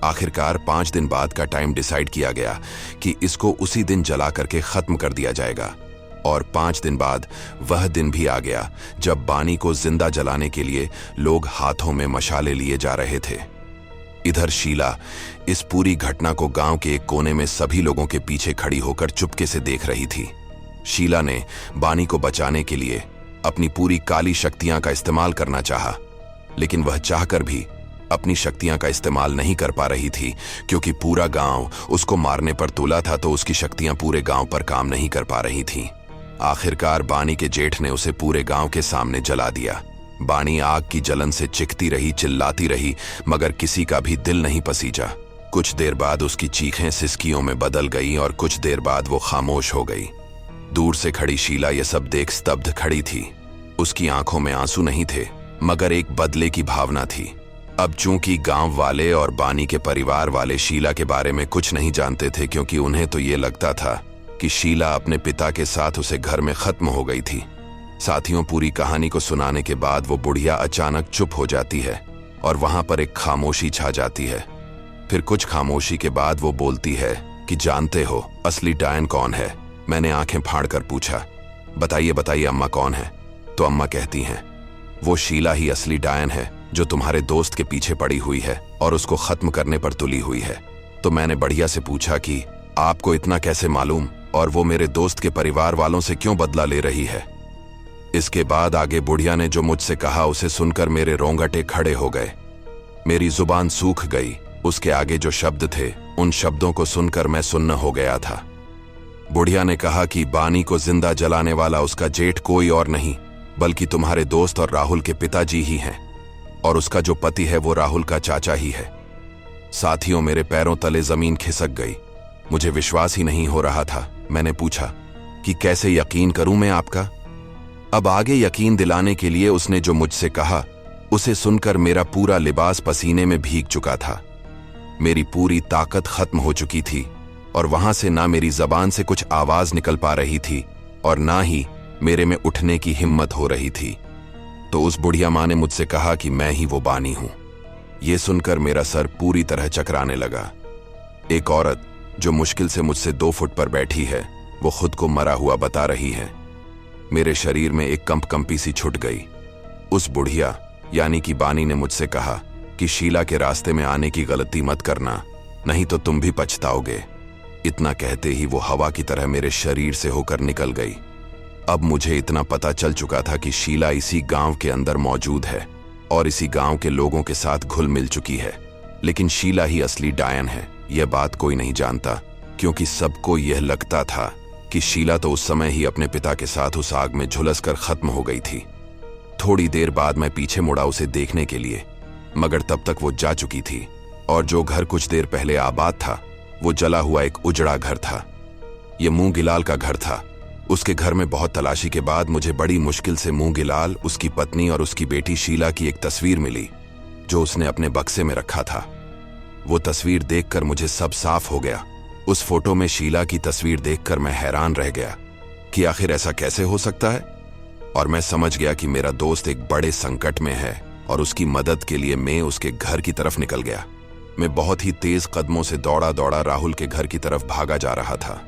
आखिरकार 5 दिन बाद का टाइम डिसाइड किया गया कि इसको उसी दिन जला करके खत्म कर दिया जाएगा। और 5 दिन बाद वह दिन भी आ गया जब बानी को जिंदा जलाने के लिए लोग हाथों में मशाले लिए जा रहे थे। इधर शीला इस पूरी घटना को गांव के एक कोने में सभी लोगों के पीछे खड़ी होकर चुपके से देख रही थी। शीला ने बानी को बचाने के लिए अपनी पूरी काली शक्तियां का इस्तेमाल करना चाहा, लेकिन वह चाहकर भी अपनी शक्तियां का इस्तेमाल नहीं कर पा रही थी, क्योंकि पूरा गांव उसको मारने पर तुला था, तो उसकी शक्तियां पूरे गांव पर काम नहीं कर पा रही थीं। आखिरकार बानी के जेठ ने उसे पूरे गांव के सामने जला दिया। बानी आग की जलन से चिखती रही, चिल्लाती रही, मगर किसी का भी दिल नहीं पसीजा। कुछ देर बाद उसकी चीखें सिसकियों में बदल गईं और कुछ देर बाद वो खामोश हो गई। दूर से खड़ी शीला ये सब देख स्तब्ध खड़ी थी। उसकी आंखों में आंसू नहीं थे, मगर एक बदले की भावना थी। अब चूंकि गांव वाले और बानी के परिवार वाले शीला के बारे में कुछ नहीं जानते थे, क्योंकि उन्हें तो ये लगता था कि शीला अपने पिता के साथ उसे घर में खत्म हो गई थी। साथियों, पूरी कहानी को सुनाने के बाद वो बुढ़िया अचानक चुप हो जाती है और वहां पर एक खामोशी छा जाती है। फिर कुछ खामोशी के बाद वो बोलती है कि जानते हो असली डायन कौन है? मैंने आंखें फाड़ कर पूछा। बताइए बताइए अम्मा, कौन है? तो अम्मा कहती हैं, वो शीला ही असली डायन है जो तुम्हारे दोस्त के पीछे पड़ी हुई है और उसको खत्म करने पर तुली हुई है। तो मैंने बढ़िया से पूछा कि आपको इतना कैसे मालूम, और वो मेरे दोस्त के परिवार वालों से क्यों बदला ले रही है? इसके बाद आगे बुढ़िया ने जो मुझसे कहा उसे सुनकर मेरे रोंगटे खड़े हो गए। मेरी जुबान सूख गई। उसके आगे जो शब्द थे उन शब्दों को सुनकर मैं सुन्न हो गया था। बुढ़िया ने कहा कि बानी को जिंदा जलाने वाला उसका जेठ कोई और नहीं बल्कि तुम्हारे दोस्त और राहुल के पिताजी ही हैं, और उसका जो पति है वो राहुल का चाचा ही है। साथियों, मेरे पैरों तले जमीन खिसक गई। मुझे विश्वास ही नहीं हो रहा था। मैंने पूछा कि कैसे यकीन करूं मैं आपका? अब आगे यकीन दिलाने के लिए उसने जो मुझसे कहा उसे सुनकर मेरा पूरा लिबास पसीने में भीग चुका था। मेरी पूरी ताकत खत्म हो चुकी थी और वहां से ना मेरी जबान से कुछ आवाज निकल पा रही थी और ना ही मेरे में उठने की हिम्मत हो रही थी। तो उस बुढ़िया माँ ने मुझसे कहा कि मैं ही वो बानी हूं। यह सुनकर मेरा सर पूरी तरह चकराने लगा। एक औरत जो मुश्किल से मुझसे 2 फुट पर बैठी है, वो खुद को मरा हुआ बता रही है। मेरे शरीर में एक कंपकंपी सी छुट गई। उस बुढ़िया यानी कि बानी ने मुझसे कहा कि शीला के रास्ते में आने की गलती मत करना, नहीं तो तुम भी पछताओगे। इतना कहते ही वो हवा की तरह मेरे शरीर से होकर निकल गई। अब मुझे इतना पता चल चुका था कि शीला इसी गांव के अंदर मौजूद है और इसी गांव के लोगों के साथ घुल मिल चुकी है, लेकिन शीला ही असली डायन है। यह बात कोई नहीं जानता, क्योंकि सबको यह लगता था कि शीला तो उस समय ही अपने पिता के साथ उस आग में झुलसकर खत्म हो गई थी। थोड़ी देर बाद मैं पीछे मुड़ा उसे देखने के लिए, मगर तब तक वो जा चुकी थी और जो घर कुछ देर पहले आबाद था वो जला हुआ एक उजड़ा घर था। ये मूंगिलाल का घर था। उसके घर में बहुत तलाशी के बाद मुझे बड़ी मुश्किल से मूंगिलाल, उसकी पत्नी और उसकी बेटी शीला की एक तस्वीर मिली जो उसने अपने बक्से में रखा था। वो तस्वीर देखकर मुझे सब साफ हो गया। उस फोटो में शीला की तस्वीर देखकर मैं हैरान रह गया कि आखिर ऐसा कैसे हो सकता है, और मैं समझ गया कि मेरा दोस्त एक बड़े संकट में है और उसकी मदद के लिए मैं उसके घर की तरफ निकल गया। मैं बहुत ही तेज कदमों से दौड़ा दौड़ा राहुल के घर की तरफ भागा जा रहा था,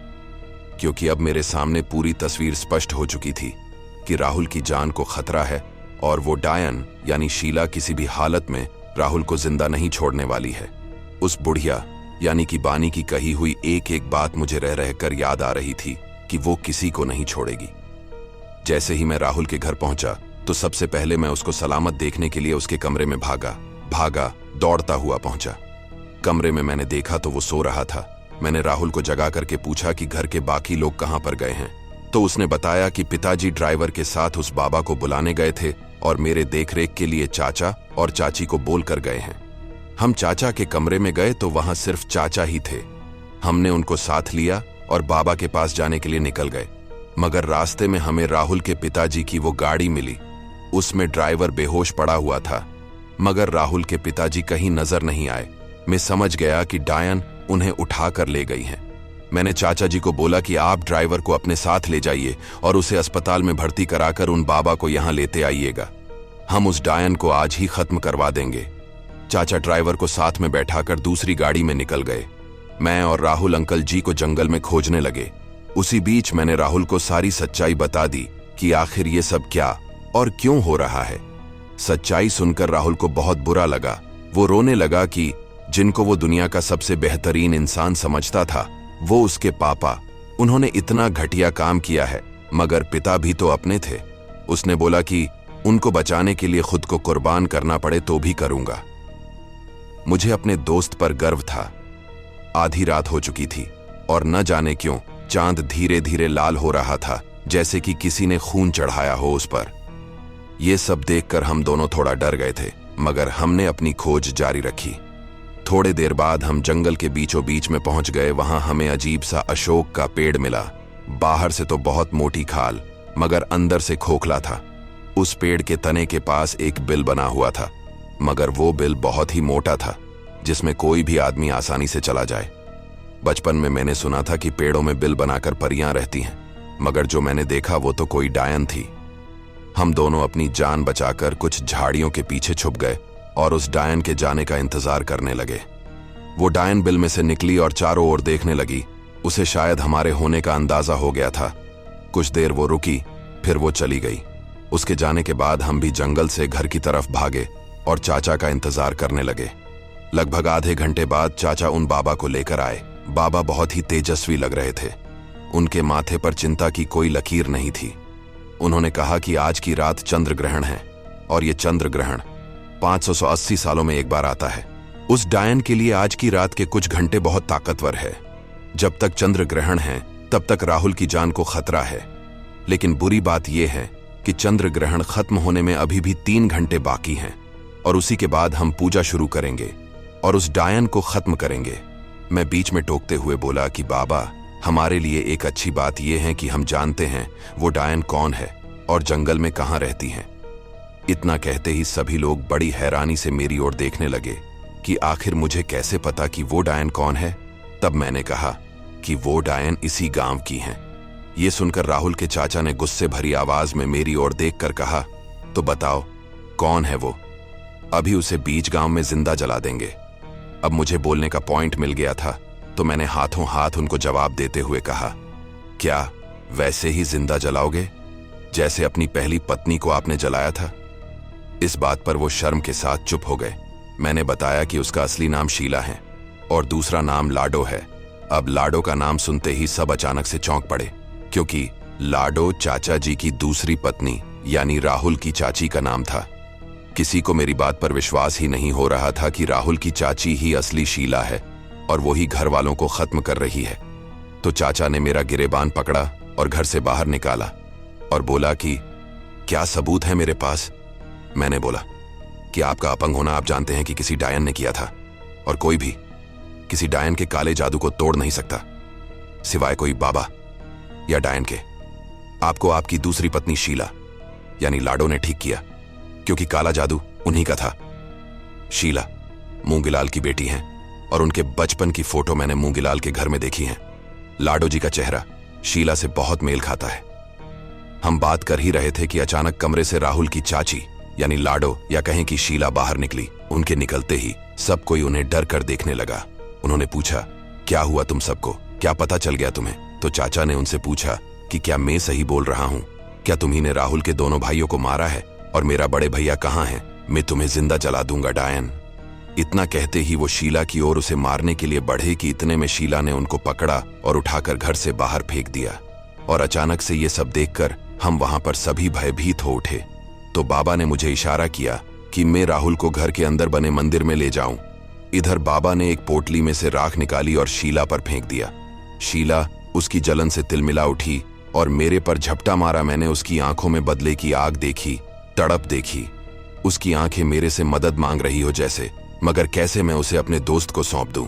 क्योंकि अब मेरे सामने पूरी तस्वीर स्पष्ट हो चुकी थी कि राहुल की जान को खतरा है और वो डायन यानी शीला किसी भी हालत में राहुल को जिंदा नहीं छोड़ने वाली है। उस बुढ़िया यानी कि बानी की कही हुई एक एक बात मुझे रह रहकर याद आ रही थी कि वो किसी को नहीं छोड़ेगी। जैसे ही मैं राहुल के घर पहुंचा तो सबसे पहले मैं उसको सलामत देखने के लिए उसके कमरे में भागा दौड़ता हुआ पहुंचा। कमरे में मैंने देखा तो वो सो रहा था। मैंने राहुल को जगा करके पूछा कि घर के बाकी लोग कहां पर गए हैं, तो उसने बताया कि पिताजी ड्राइवर के साथ उस बाबा को बुलाने गए थे और मेरे देखरेख के लिए चाचा और चाची को बोल कर गए हैं। हम चाचा के कमरे में गए तो वहां सिर्फ चाचा ही थे। हमने उनको साथ लिया और बाबा के पास जाने के लिए निकल गए, मगर रास्ते में हमें राहुल के पिताजी की वो गाड़ी मिली। उसमें ड्राइवर बेहोश पड़ा हुआ था, मगर राहुल के पिताजी कहीं नजर नहीं आए। मैं समझ गया कि डायन उन्हें उठाकर ले गई हैं। मैंने चाचा जी को बोला कि आप ड्राइवर को अपने साथ ले जाइए और उसे अस्पताल में भर्ती कराकर उन बाबा को यहां लेते आइएगा। हम उस डायन को आज ही खत्म करवा देंगे। चाचा ड्राइवर को साथ में बैठाकर दूसरी गाड़ी में निकल गए। मैं और राहुल अंकल जी को जंगल में खोजने लगे। उसी बीच मैंने राहुल को सारी सच्चाई बता दी कि आखिर ये सब क्या और क्यों हो रहा है। सच्चाई सुनकर राहुल को बहुत बुरा लगा। वो रोने लगा कि जिनको वो दुनिया का सबसे बेहतरीन इंसान समझता था वो उसके पापा, उन्होंने इतना घटिया काम किया है, मगर पिता भी तो अपने थे। उसने बोला कि उनको बचाने के लिए खुद को कुर्बान करना पड़े तो भी करूंगा। मुझे अपने दोस्त पर गर्व था। आधी रात हो चुकी थी और न जाने क्यों चांद धीरे धीरे लाल हो रहा था, जैसे कि किसी ने खून चढ़ाया हो उस पर। ये सब देखकर हम दोनों थोड़ा डर गए थे, मगर हमने अपनी खोज जारी रखी। थोड़े देर बाद हम जंगल के बीचों बीच में पहुंच गए। वहां हमें अजीब सा अशोक का पेड़ मिला। बाहर से तो बहुत मोटी खाल, मगर अंदर से खोखला था। उस पेड़ के तने के पास एक बिल बना हुआ था, मगर वो बिल बहुत ही मोटा था, जिसमें कोई भी आदमी आसानी से चला जाए। बचपन में मैंने सुना था कि पेड़ों में बिल बनाकर परियां रहती हैं, मगर जो मैंने देखा वो तो कोई डायन थी। हम दोनों अपनी जान बचाकर कुछ झाड़ियों के पीछे छुप गए और उस डायन के जाने का इंतजार करने लगे। वो डायन बिल में से निकली और चारों ओर देखने लगी। उसे शायद हमारे होने का अंदाजा हो गया था। कुछ देर वो रुकी, फिर वो चली गई। उसके जाने के बाद हम भी जंगल से घर की तरफ भागे और चाचा का इंतजार करने लगे। लगभग आधे घंटे बाद चाचा उन बाबा को लेकर आए। बाबा बहुत ही तेजस्वी लग रहे थे। उनके माथे पर चिंता की कोई लकीर नहीं थी। उन्होंने कहा कि आज की रात चंद्र ग्रहण है और ये चंद्र ग्रहण 580 सालों में एक बार आता है। उस डायन के लिए आज की रात के कुछ घंटे बहुत ताकतवर है। जब तक चंद्र ग्रहण है तब तक राहुल की जान को खतरा है। लेकिन बुरी बात यह है कि चंद्र ग्रहण खत्म होने में अभी भी 3 घंटे बाकी हैं और उसी के बाद हम पूजा शुरू करेंगे और उस डायन को खत्म करेंगे। मैं बीच में टोकते हुए बोला कि बाबा, हमारे लिए एक अच्छी बात यह है कि हम जानते हैं वो डायन कौन है और जंगल में कहां रहती हैं। इतना कहते ही सभी लोग बड़ी हैरानी से मेरी ओर देखने लगे कि आखिर मुझे कैसे पता कि वो डायन कौन है। तब मैंने कहा कि वो डायन इसी गांव की हैं। ये सुनकर राहुल के चाचा ने गुस्से भरी आवाज में मेरी ओर देखकर कहा, तो बताओ कौन है वो? अभी उसे बीच गांव में जिंदा जला देंगे। अब मुझे बोलने का पॉइंट मिल गया था, तो मैंने हाथों हाथ उनको जवाब देते हुए कहा, क्या वैसे ही जिंदा जलाओगे जैसे अपनी पहली पत्नी को आपने जलाया था? इस बात पर वो शर्म के साथ चुप हो गए। मैंने बताया कि उसका असली नाम शीला है और दूसरा नाम लाडो है। अब लाडो का नाम सुनते ही सब अचानक से चौंक पड़े, क्योंकि लाडो चाचा जी की दूसरी पत्नी यानी राहुल की चाची का नाम था। किसी को मेरी बात पर विश्वास ही नहीं हो रहा था कि राहुल की चाची ही असली शीला है और वही घर वालों को खत्म कर रही है। तो चाचा ने मेरा गिरेबान पकड़ा और घर से बाहर निकाला और बोला कि क्या सबूत है मेरे पास? मैंने बोला कि आपका अपंग होना आप जानते हैं कि किसी डायन ने किया था और कोई भी किसी डायन के काले जादू को तोड़ नहीं सकता, सिवाय कोई बाबा या डायन के। आपको आपकी दूसरी पत्नी शीला यानी लाडो ने ठीक किया, क्योंकि काला जादू उन्हीं का था। शीला मूंगीलाल की बेटी हैं और उनके बचपन की फोटो मैंने मूंगीलाल के घर में देखी है। लाडो जी का चेहरा शीला से बहुत मेल खाता है। हम बात कर ही रहे थे कि अचानक कमरे से राहुल की चाची यानी लाडो या कहें कि शीला बाहर निकली। उनके निकलते ही सब कोई उन्हें डर कर देखने लगा। उन्होंने पूछा, क्या हुआ तुम सबको? क्या पता चल गया तुम्हें? तो चाचा ने उनसे पूछा कि क्या मैं सही बोल रहा हूं? क्या तुम्ही ने राहुल के दोनों भाइयों को मारा है? और मेरा बड़े भैया कहाँ है? मैं तुम्हें जिंदा जला दूंगा डायन। इतना कहते ही वो शीला की ओर उसे मारने के लिए बढ़े कि इतने में शीला ने उनको पकड़ा और उठाकर घर से बाहर फेंक दिया। और अचानक से ये सब देखकर हम वहां पर सभी भयभीत हो उठे। तो बाबा ने मुझे इशारा किया कि मैं राहुल को घर के अंदर बने मंदिर में ले जाऊं। इधर बाबा ने एक पोटली में से राख निकाली और शीला पर फेंक दिया। शीला उसकी जलन से तिलमिला उठी और मेरे पर झपटा मारा। मैंने उसकी आंखों में बदले की आग देखी, तड़प देखी। उसकी आंखें मेरे से मदद मांग रही हो जैसे, मगर कैसे मैं उसे अपने दोस्त को सौंप दूं।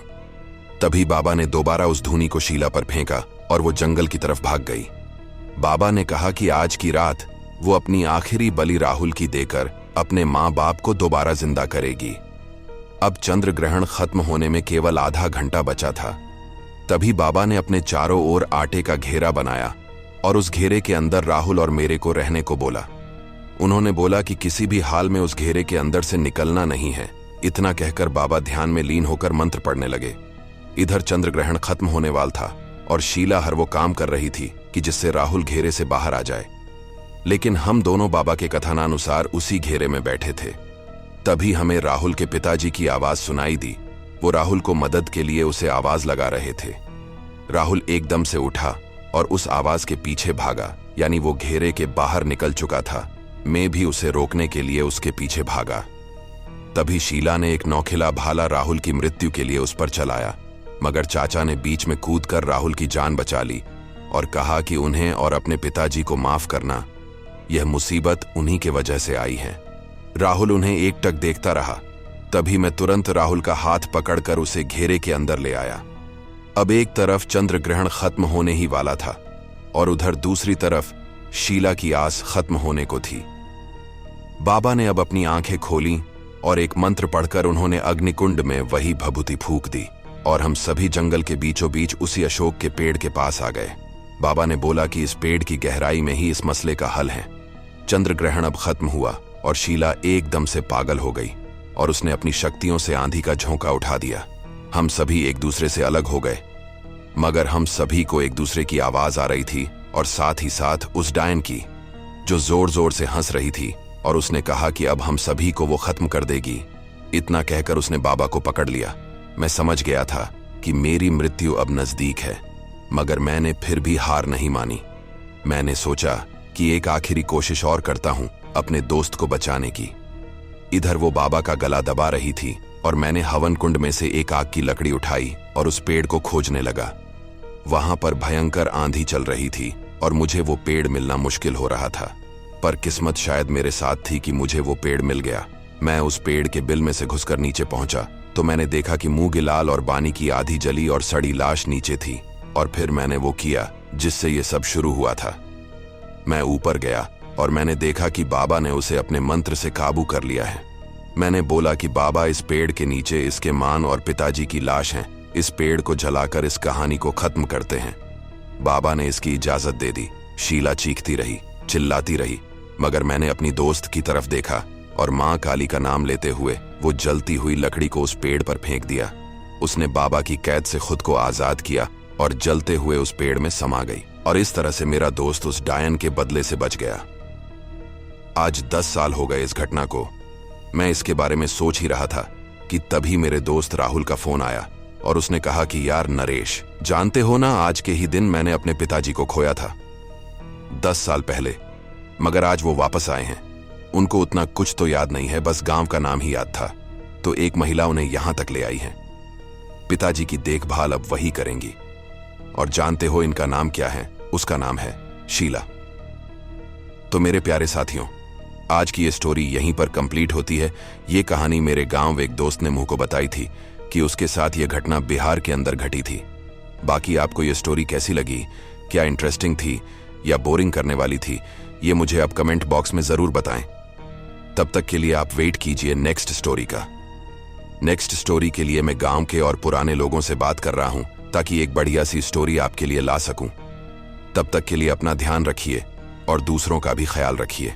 तभी बाबा ने दोबारा उस धूनी को शीला पर फेंका और वो जंगल की तरफ भाग गई। बाबा ने कहा कि आज की रात वो अपनी आखिरी बलि राहुल की देकर अपने माँ बाप को दोबारा जिंदा करेगी। अब चंद्र ग्रहण खत्म होने में केवल आधा घंटा बचा था। तभी बाबा ने अपने चारों ओर आटे का घेरा बनाया और उस घेरे के अंदर राहुल और मेरे को रहने को बोला। उन्होंने बोला कि किसी भी हाल में उस घेरे के अंदर से निकलना नहीं है। इतना कहकर बाबा ध्यान में लीन होकर मंत्र पढ़ने लगे। इधर चंद्र ग्रहण खत्म होने वाला था और शीला हर वो काम कर रही थी कि जिससे राहुल घेरे से बाहर आ जाए। लेकिन हम दोनों बाबा के कथनानुसार उसी घेरे में बैठे थे। तभी हमें राहुल के पिताजी की आवाज सुनाई दी। वो राहुल को मदद के लिए उसे आवाज लगा रहे थे। राहुल एकदम से उठा और उस आवाज के पीछे भागा, यानी वो घेरे के बाहर निकल चुका था। मैं भी उसे रोकने के लिए उसके पीछे भागा। तभी शीला ने एक नौखिला भाला राहुल की मृत्यु के लिए उस पर चलाया, मगर चाचा ने बीच में कूदकर राहुल की जान बचा ली और कहा कि उन्हें और अपने पिताजी को माफ करना। यह मुसीबत उन्हीं के वजह से आई है। राहुल उन्हें एकटक देखता रहा। तभी मैं तुरंत राहुल का हाथ पकड़कर उसे घेरे के अंदर ले आया। अब एक तरफ चंद्र ग्रहण खत्म होने ही वाला था और उधर दूसरी तरफ शीला की आस खत्म होने को थी। बाबा ने अब अपनी आंखें खोली और एक मंत्र पढ़कर उन्होंने अग्निकुंड में वही भभूति फूंक दी और हम सभी जंगल के बीचों बीच उसी अशोक के पेड़ के पास आ गए। बाबा ने बोला कि इस पेड़ की गहराई में ही इस मसले का हल है। चंद्र ग्रहण अब खत्म हुआ और शीला एकदम से पागल हो गई और उसने अपनी शक्तियों से आंधी का झोंका उठा दिया। हम सभी एक दूसरे से अलग हो गए, मगर हम सभी को एक दूसरे की आवाज आ रही थी और साथ ही साथ उस डायन की, जो जोर जोर से हंस रही थी और उसने कहा कि अब हम सभी को वो खत्म कर देगी। इतना कहकर उसने बाबा को पकड़ लिया। मैं समझ गया था कि मेरी मृत्यु अब नजदीक है, मगर मैंने फिर भी हार नहीं मानी। मैंने सोचा कि एक आखिरी कोशिश और करता हूं अपने दोस्त को बचाने की। इधर वो बाबा का गला दबा रही थी और मैंने हवन कुंड में से एक आग की लकड़ी उठाई और उस पेड़ को खोजने लगा। वहां पर भयंकर आंधी चल रही थी और मुझे वो पेड़ मिलना मुश्किल हो रहा था, पर किस्मत शायद मेरे साथ थी कि मुझे वो पेड़ मिल गया। मैं उस पेड़ के बिल में से घुसकर नीचे पहुंचा तो मैंने देखा कि मूंगेलाल और बानी की आधी जली और सड़ी लाश नीचे थी, और फिर मैंने वो किया जिससे ये सब शुरू हुआ था। मैं ऊपर गया और मैंने देखा कि बाबा ने उसे अपने मंत्र से काबू कर लिया है। मैंने बोला कि बाबा, इस पेड़ के नीचे इसके मान और पिताजी की लाश हैं, इस पेड़ को जलाकर इस कहानी को खत्म करते हैं। बाबा ने इसकी इजाजत दे दी। शीला चीखती रही, चिल्लाती रही, मगर मैंने अपनी दोस्त की तरफ देखा और माँ काली का नाम लेते हुए वो जलती हुई लकड़ी को उस पेड़ पर फेंक दिया। उसने बाबा की कैद से खुद को आजाद किया और जलते हुए उस पेड़ में समा गई, और इस तरह से मेरा दोस्त उस डायन के बदले से बच गया। आज 10 साल हो गए इस घटना को। मैं इसके बारे में सोच ही रहा था कि तभी मेरे दोस्त राहुल का फोन आया और उसने कहा कि यार नरेश, जानते हो ना, आज के ही दिन मैंने अपने पिताजी को खोया था 10 साल पहले, मगर आज वो वापस आए हैं। उनको उतना कुछ तो याद नहीं है, बस गांव का नाम ही याद था, तो एक महिला उन्हें यहां तक ले आई है। पिताजी की देखभाल अब वही करेंगी। और जानते हो इनका नाम क्या है? उसका नाम है शीला। तो मेरे प्यारे साथियों, आज की ये स्टोरी यहीं पर कंप्लीट होती है। ये कहानी मेरे गांव एक दोस्त ने मुंह को बताई थी कि उसके साथ ये घटना बिहार के अंदर घटी थी। बाकी आपको ये स्टोरी कैसी लगी? क्या इंटरेस्टिंग थी या बोरिंग करने वाली थी? ये मुझे आप कमेंट बॉक्स में जरूर बताएं। तब तक के लिए आप वेट कीजिए नेक्स्ट स्टोरी का। नेक्स्ट स्टोरी के लिए मैं गांव के और पुराने लोगों से बात कर रहा हूं ताकि एक बढ़िया सी स्टोरी आपके लिए ला सकूं। तब तक के लिए अपना ध्यान रखिए और दूसरों का भी ख्याल रखिए।